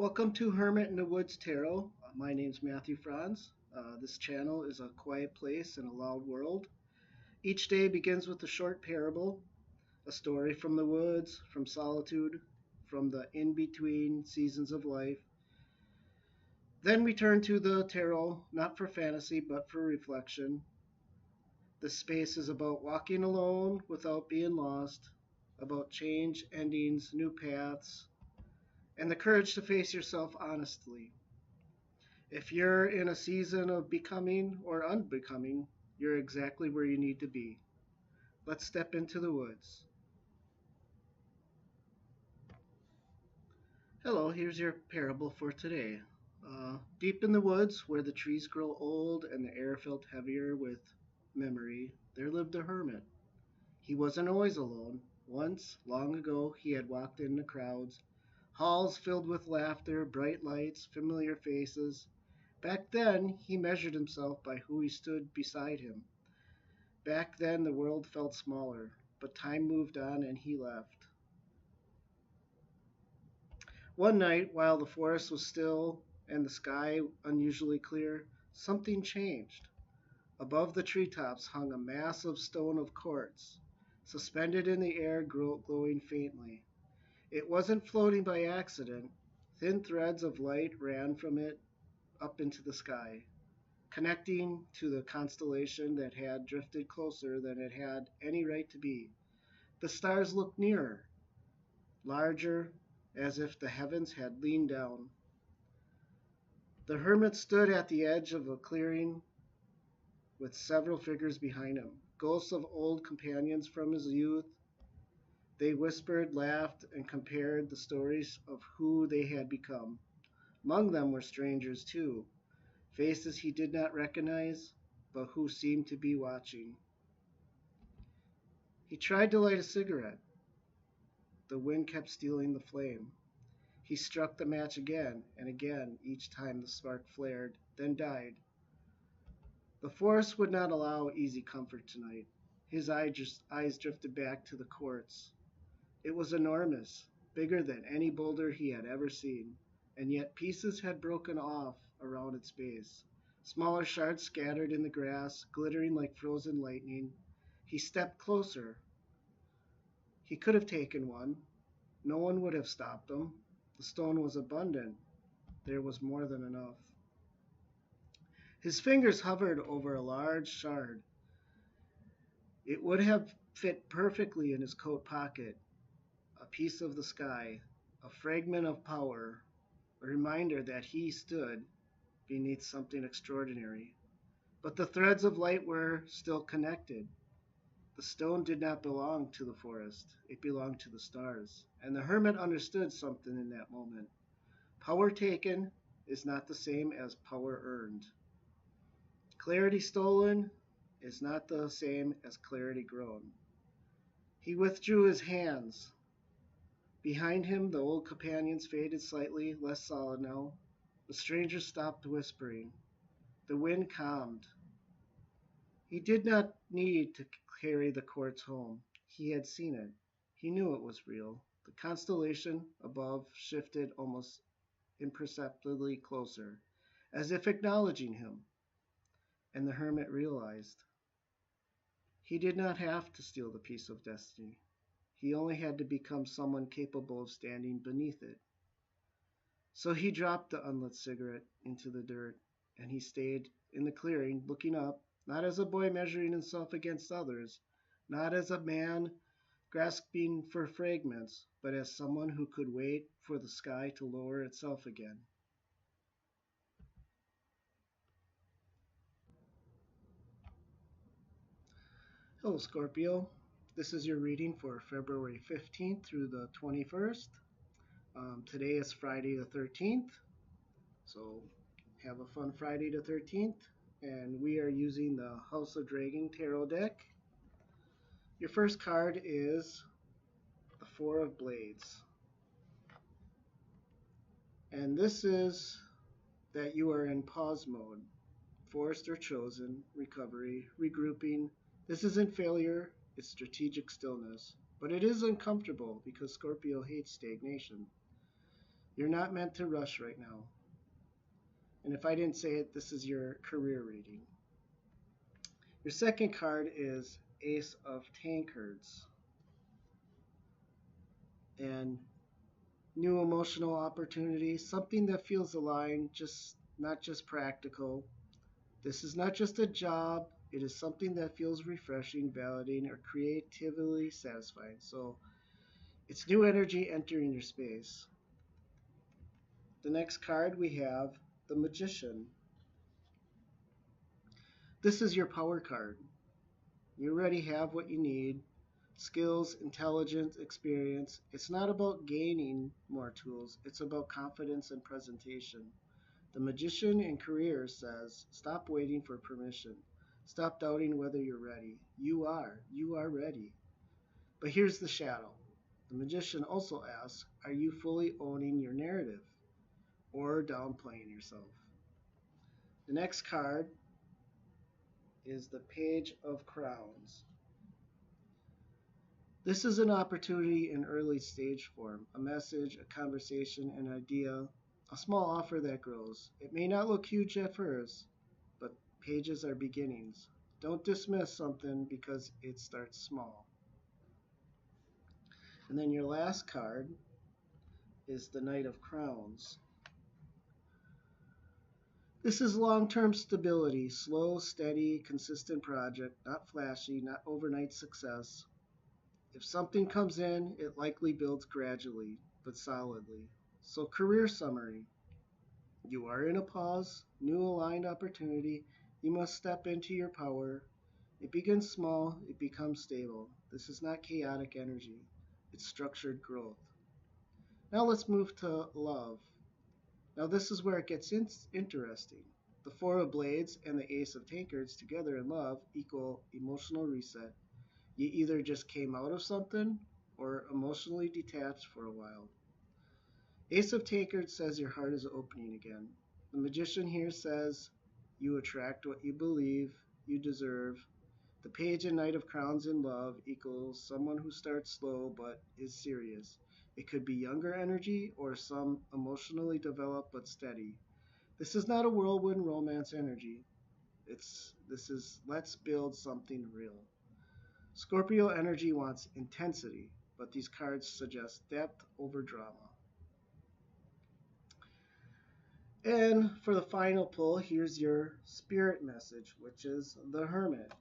Welcome to Hermit in the Woods Tarot. My name's Matthew Franz. This channel is a quiet place in a loud world. Each day begins with a short parable, a story from the woods, from solitude, from the in-between seasons of life. Then we turn to the tarot, not for fantasy, but for reflection. This space is about walking alone without being lost, about change, endings, new paths, and the courage to face yourself honestly. If you're in a season of becoming or unbecoming, you're exactly where you need to be. Let's step into the woods. Hello, here's your parable for today. Deep in the woods, where the trees grow old and the air felt heavier with memory, there lived a hermit. He wasn't always alone. Once, long ago, he had walked in the crowds, halls filled with laughter, bright lights, familiar faces. Back then, he measured himself by who he stood beside him. Back then, the world felt smaller, but time moved on and he left. One night, while the forest was still and the sky unusually clear, something changed. Above the treetops hung a massive stone of quartz, suspended in the air, glowing faintly. It wasn't floating by accident. Thin threads of light ran from it up into the sky, connecting to the constellation that had drifted closer than it had any right to be. The stars looked nearer, larger, as if the heavens had leaned down. The hermit stood at the edge of a clearing with several figures behind him, ghosts of old companions from his youth. They whispered, laughed, and compared the stories of who they had become. Among them were strangers, too, faces he did not recognize, but who seemed to be watching. He tried to light a cigarette. The wind kept stealing the flame. He struck the match again and again, each time the spark flared, then died. The forest would not allow easy comfort tonight. His eyes drifted back to the quartz. It was enormous, bigger than any boulder he had ever seen, and yet pieces had broken off around its base. Smaller shards scattered in the grass, glittering like frozen lightning. He stepped closer. He could have taken one. No one would have stopped him. The stone was abundant. There was more than enough. His fingers hovered over a large shard. It would have fit perfectly in his coat pocket. A piece of the sky, a fragment of power, a reminder that he stood beneath something extraordinary. But the threads of light were still connected. The stone did not belong to the forest. It belonged to the stars. And the hermit understood something in that moment. Power taken is not the same as power earned. Clarity stolen is not the same as clarity grown. He withdrew his hands. Behind him, the old companions faded slightly, less solid now. The stranger stopped whispering. The wind calmed. He did not need to carry the quartz home. He had seen it. He knew it was real. The constellation above shifted almost imperceptibly closer, as if acknowledging him. And the hermit realized he did not have to steal the piece of destiny. He only had to become someone capable of standing beneath it. So he dropped the unlit cigarette into the dirt, and he stayed in the clearing, looking up, not as a boy measuring himself against others, not as a man grasping for fragments, but as someone who could wait for the sky to lower itself again. Hello, Scorpio. This is your reading for February 15th through the 21st. Today is Friday the 13th, so have a fun Friday the 13th. And we are using the House of Dragon Tarot deck. Your first card is the Four of Blades. And this is that you are in pause mode. Forced or chosen, recovery, regrouping. This isn't failure, it's strategic stillness. But it is uncomfortable because Scorpio hates stagnation. You're not meant to rush right now. And if I didn't say it, this is your career reading. Your second card is Ace of Tankards. And new emotional opportunity, something that feels aligned, just not just practical. This is not just a job, it is something that feels refreshing, validating, or creatively satisfying. So it's new energy entering your space. The next card we have the Magician. This is your power card. You already have what you need: skills, intelligence, experience. It's not about gaining more tools, it's about confidence and presentation. The Magician in career says, stop waiting for permission. Stop doubting whether you're ready. You are. You are ready. But here's the shadow. The Magician also asks, are you fully owning your narrative or downplaying yourself? The next card is the Page of Crowns. This is an opportunity in early stage form, a message, a conversation, an idea, a small offer that grows. It may not look huge at first, but pages are beginnings. Don't dismiss something because it starts small. And then your last card is the Knight of Crowns. This is long-term stability, slow, steady, consistent project, not flashy, not overnight success. If something comes in, it likely builds gradually, but solidly. So career summary. You are in a pause, new aligned opportunity. You must step into your power. It begins small, it becomes stable. This is not chaotic energy, it's structured growth. Now let's move to love. Now this is where it gets interesting. The Four of Blades and the Ace of Tankards together in love equal emotional reset. You either just came out of something or emotionally detached for a while. Ace of Tankards says your heart is opening again. The Magician here says you attract what you believe you deserve. The Page and Knight of Crowns in love equals someone who starts slow but is serious. It could be younger energy or some emotionally developed but steady. This is not a whirlwind romance energy. This is let's build something real. Scorpio energy wants intensity, but these cards suggest depth over drama. And for the final pull, here's your spirit message, which is the Hermit,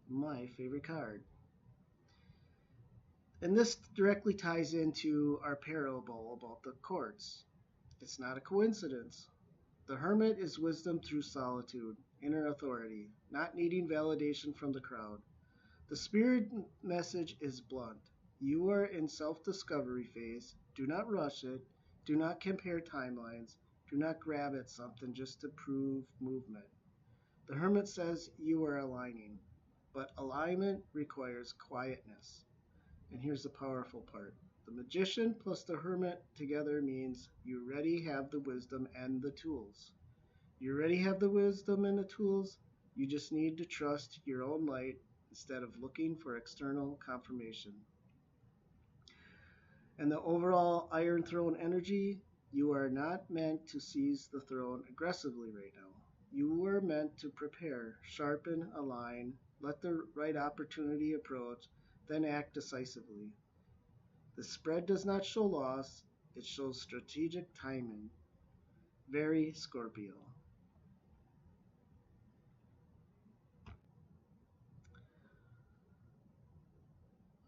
my favorite card. And this directly ties into our parable about the courts. It's not a coincidence. The Hermit is wisdom through solitude, inner authority, not needing validation from the crowd. The spirit message is blunt. You are in self-discovery phase. Do not rush it. Do not compare timelines. Do not grab at something just to prove movement. The Hermit says you are aligning, but alignment requires quietness. And here's the powerful part. The Magician plus the Hermit together means you already have the wisdom and the tools. You already have the wisdom and the tools. You just need to trust your own light instead of looking for external confirmation. And the overall Iron Throne energy, you are not meant to seize the throne aggressively right now. You are meant to prepare, sharpen, align, let the right opportunity approach, then act decisively. The spread does not show loss, it shows strategic timing. Very Scorpio.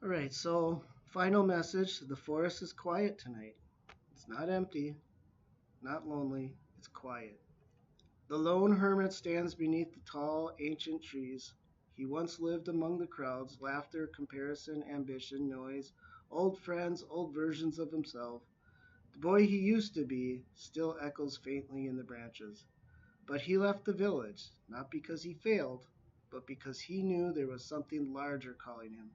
All right, so final message. The forest is quiet tonight. It's not empty, not lonely, it's quiet. The lone hermit stands beneath the tall, ancient trees. He once lived among the crowds, laughter, comparison, ambition, noise, old friends, old versions of himself. The boy he used to be still echoes faintly in the branches. But he left the village, not because he failed, but because he knew there was something larger calling him.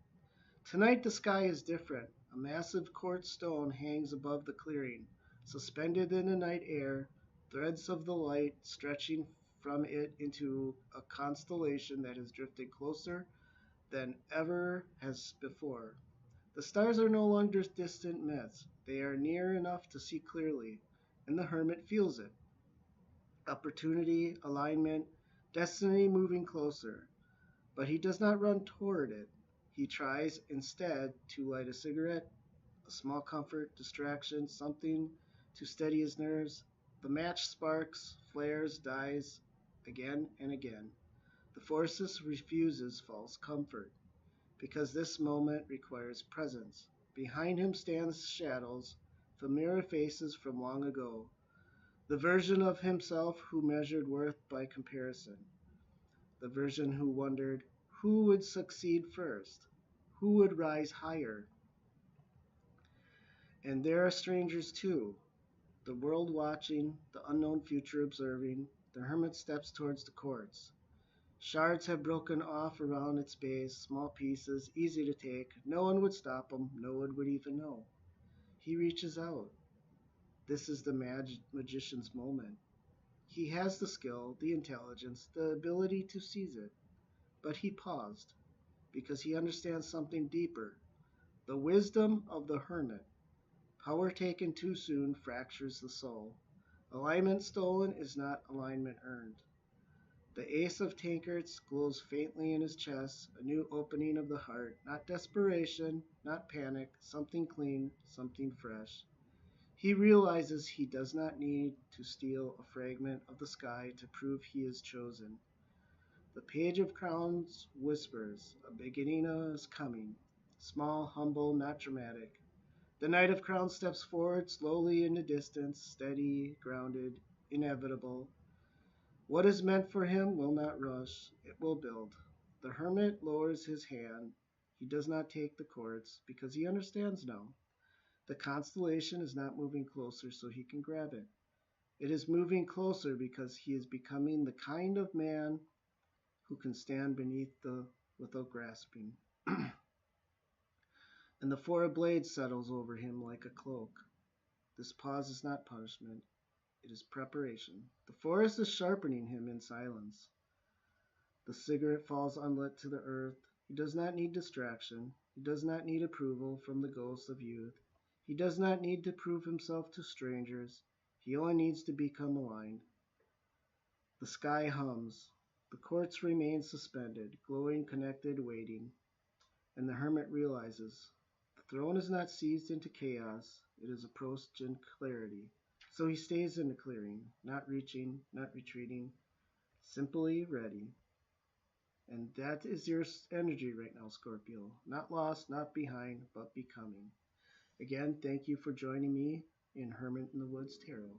Tonight the sky is different. A massive quartz stone hangs above the clearing, suspended in the night air, threads of the light stretching from it into a constellation that has drifted closer than ever has before. The stars are no longer distant myths. They are near enough to see clearly, and the hermit feels it. Opportunity, alignment, destiny moving closer. But he does not run toward it. He tries instead to light a cigarette, a small comfort, distraction, something to steady his nerves. The match sparks, flares, dies again and again. The forces refuses false comfort, because this moment requires presence. Behind him stands shadows, familiar faces from long ago, the version of himself who measured worth by comparison, the version who wondered who would succeed first, who would rise higher. And there are strangers too, the world watching, the unknown future observing. The hermit steps towards the courts. Shards have broken off around its base, small pieces, easy to take. No one would stop him, no one would even know. He reaches out. This is the magician's moment. He has the skill, the intelligence, the ability to seize it. But he paused, because he understands something deeper. The wisdom of the hermit. Power taken too soon fractures the soul. Alignment stolen is not alignment earned. The ace of tankards glows faintly in his chest, a new opening of the heart, not desperation, not panic, something clean, something fresh. He realizes he does not need to steal a fragment of the sky to prove he is chosen. The page of crowns whispers, a beginning is coming, small, humble, not dramatic. The knight of crowns steps forward slowly in the distance, steady, grounded, inevitable. What is meant for him will not rush, it will build. The hermit lowers his hand. He does not take the courts, because he understands now. The constellation is not moving closer so he can grab it. It is moving closer because he is becoming the kind of man who can stand beneath without grasping. And the four blades settles over him like a cloak. This pause is not punishment, it is preparation. The forest is sharpening him in silence. The cigarette falls unlit to the earth. He does not need distraction. He does not need approval from the ghosts of youth. He does not need to prove himself to strangers. He only needs to become aligned. The sky hums. The courts remain suspended, glowing, connected, waiting. And the hermit realizes the throne is not seized into chaos, it is approached in clarity. So he stays in the clearing, not reaching, not retreating, simply ready. And that is your energy right now, Scorpio. Not lost, not behind, but becoming. Again, thank you for joining me in Hermit in the Woods Tarot.